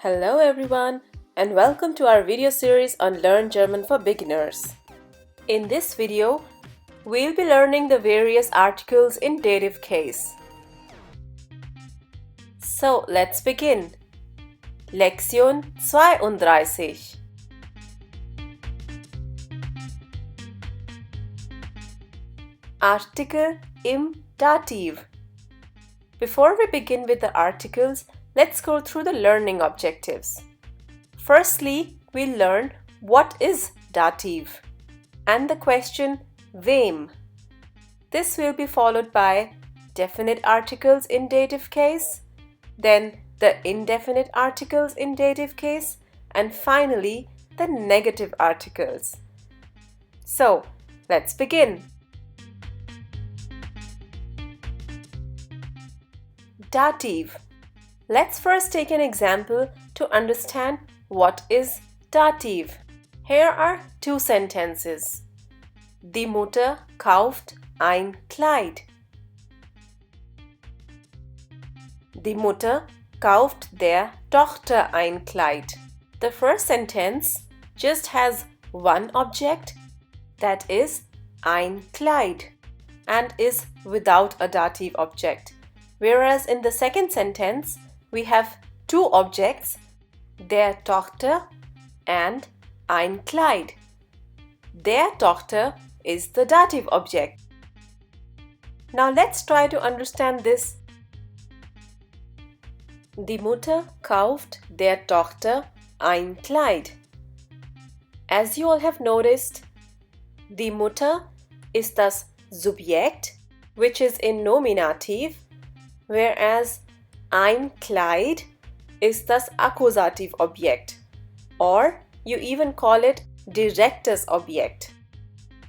Hello everyone and welcome to our video series on Learn German for Beginners. In this video, we'll be learning the various articles in dative case. So let's begin. Lektion 32. Artikel im Dativ. Before we begin with the articles, let's go through the learning objectives. Firstly, we'll learn what is dative and the question wem. This will be followed by definite articles in dative case, then the indefinite articles in dative case, and finally the negative articles. So, let's begin. Dative. Let's first take an example to understand what is dative. Here are two sentences. Die Mutter kauft ein Kleid. Die Mutter kauft der Tochter ein Kleid. The first sentence just has one object, that is ein Kleid, and is without a dative object. Whereas in the second sentence, we have two objects, der Tochter and ein Kleid. Der Tochter is the dative object. Now let's try to understand this. Die Mutter kauft der Tochter ein Kleid. As you all have noticed, die Mutter is das Subjekt, which is in nominative, whereas ein Kleid is das accusative Objekt, or you even call it direktes Objekt.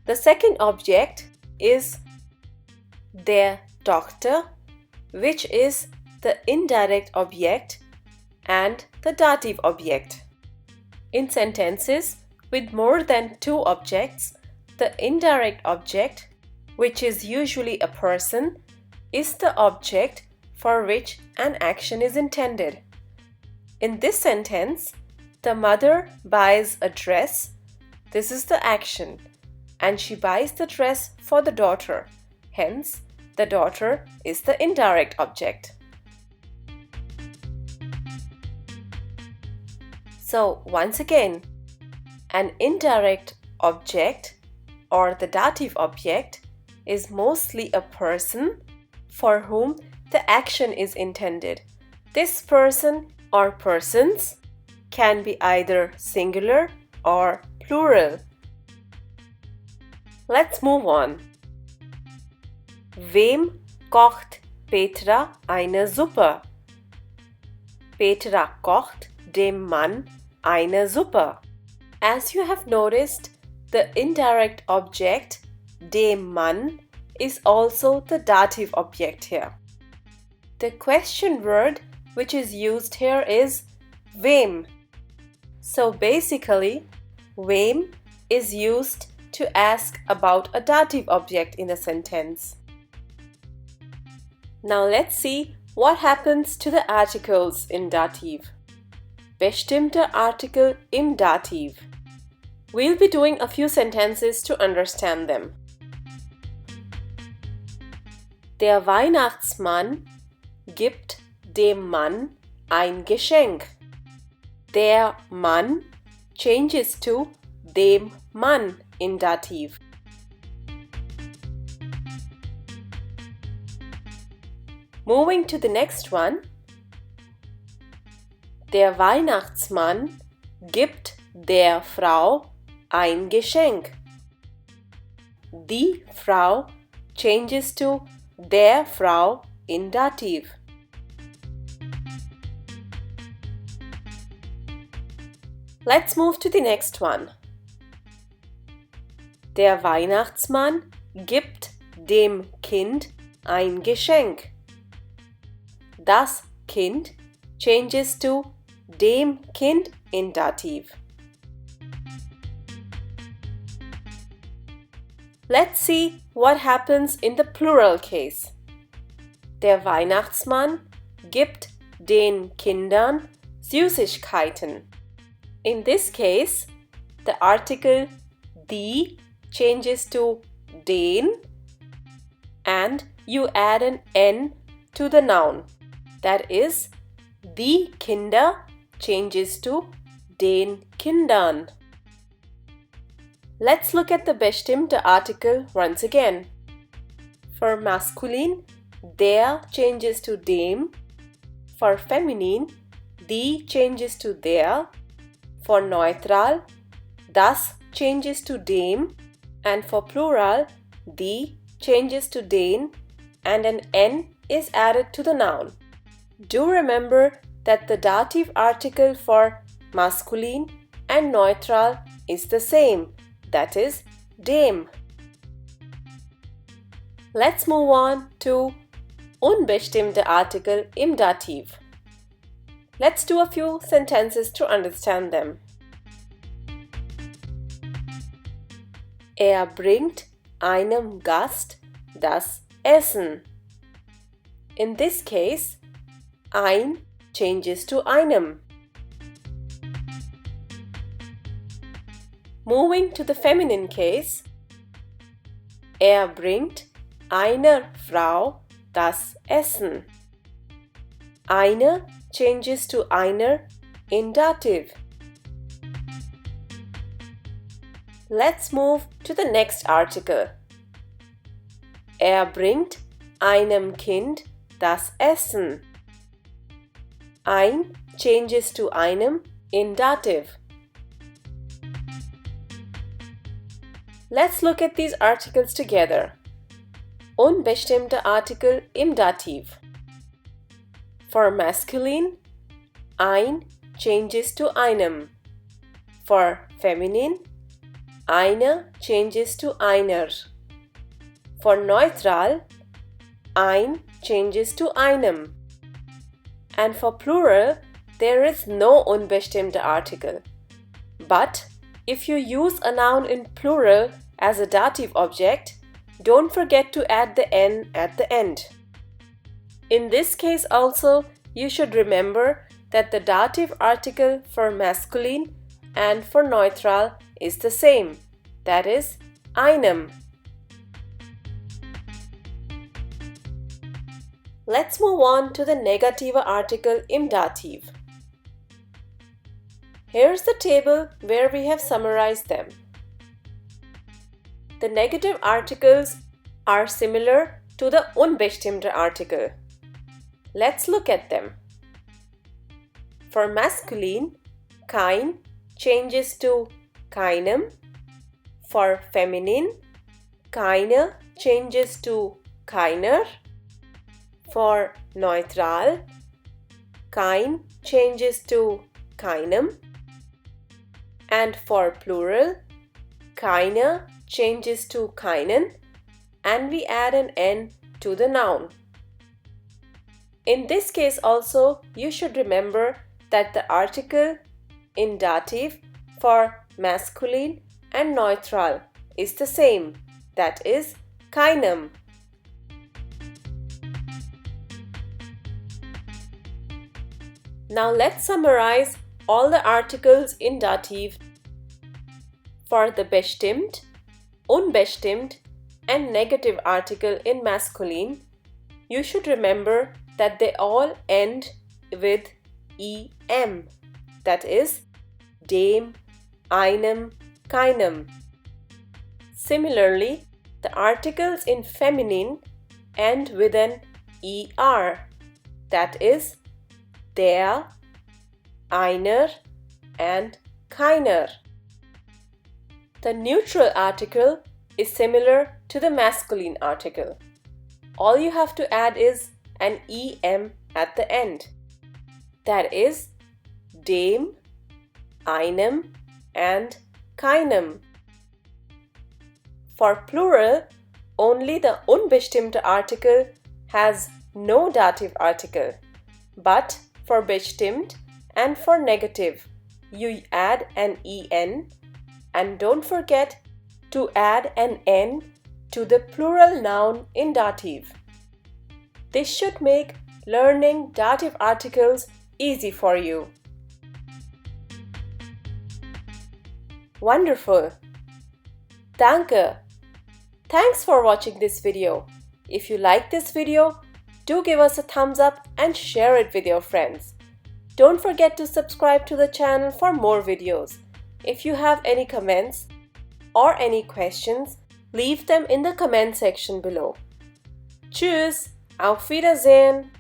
The second object is der Tochter, which is the indirect object and the dative object. In sentences with more than two objects, the indirect object, which is usually a person, is the object for which an action is intended. In this sentence, the mother buys a dress. This is the action, and she buys the dress for the daughter. Hence, the daughter is the indirect object. So, once again, an indirect object or the dative object is mostly a person for whom the action is intended. This person or persons can be either singular or plural. Let's move on. Wem kocht Petra eine Suppe? Petra kocht dem Mann eine Suppe. As you have noticed, the indirect object, dem Mann, is also the dative object here. The question word which is used here is wem. So basically, wem is used to ask about a dative object in a sentence. Now let's see what happens to the articles in dative. Bestimmte Artikel im Dativ. We'll be doing a few sentences to understand them. Der Weihnachtsmann gibt dem Mann ein Geschenk. Der Mann changes to dem Mann in Dativ. Moving to the next one. Der Weihnachtsmann gibt der Frau ein Geschenk. Die Frau changes to der Frau in Dativ. Let's move to the next one. Der Weihnachtsmann gibt dem Kind ein Geschenk. Das Kind changes to dem Kind in Dativ. Let's see what happens in the plural case. Der Weihnachtsmann gibt den Kindern Süßigkeiten. In this case, the article die changes to den and you add an n to the noun. That is, die Kinder changes to den Kindern. Let's look at the bestimmte article once again. For masculine, der changes to dem. For feminine, die changes to der. For neutral, das changes to dem. And for plural, die changes to den and an n is added to the noun. Do remember that the dative article for masculine and neutral is the same, that is, dem. Let's move on to unbestimmte Artikel im Dativ. Let's do a few sentences to understand them. Er bringt einem Gast das Essen. In this case, ein changes to einem. Moving to the feminine case, er bringt einer Frau das Essen. Eine changes to einer in Dativ. Let's move to the next article. Er bringt einem Kind das Essen. Ein changes to einem in Dativ. Let's look at these articles together. Unbestimmte Artikel im Dativ. For masculine, ein changes to einem. For feminine, eine changes to einer. For neutral, ein changes to einem. And for plural, there is no unbestimmte Artikel. But if you use a noun in plural as a dative object, don't forget to add the n at the end. In this case also, you should remember that the dative article for masculine and for neutral is the same, that is, einem. Let's move on to the negative article im Dativ. Here's the table where we have summarized them. The negative articles are similar to the unbestimmte Artikel. Let's look at them. For masculine, kein changes to keinem. For feminine, keine changes to keiner. For neutral, kein changes to keinem. And for plural, keine changes to keinen, and we add an n to the noun. In this case also, you should remember that the article in dative for masculine and neutral is the same, that is, keinem. Now let's summarize all the articles in Dativ. For the bestimmt, unbestimmt and negative article in masculine, you should remember that they all end with em, that is, dem, einem, keinem. Similarly, the articles in feminine end with an er, that is, der, einer and keiner. The neutral article is similar to the masculine article. All you have to add is an em at the end. That is, dem, einem and keinem. For plural, only the unbestimmte Artikel has no dative article. But for bestimmt and for negative, you add an en, and don't forget to add an n to the plural noun in dative. This should make learning dative articles easy for you. Wonderful. Danke. Thanks for watching this video. If you like this video, do give us a thumbs up and share it with your friends. Don't forget to subscribe to the channel for more videos. If you have any comments or any questions, leave them in the comment section below. Tschüss, auf Wiedersehen!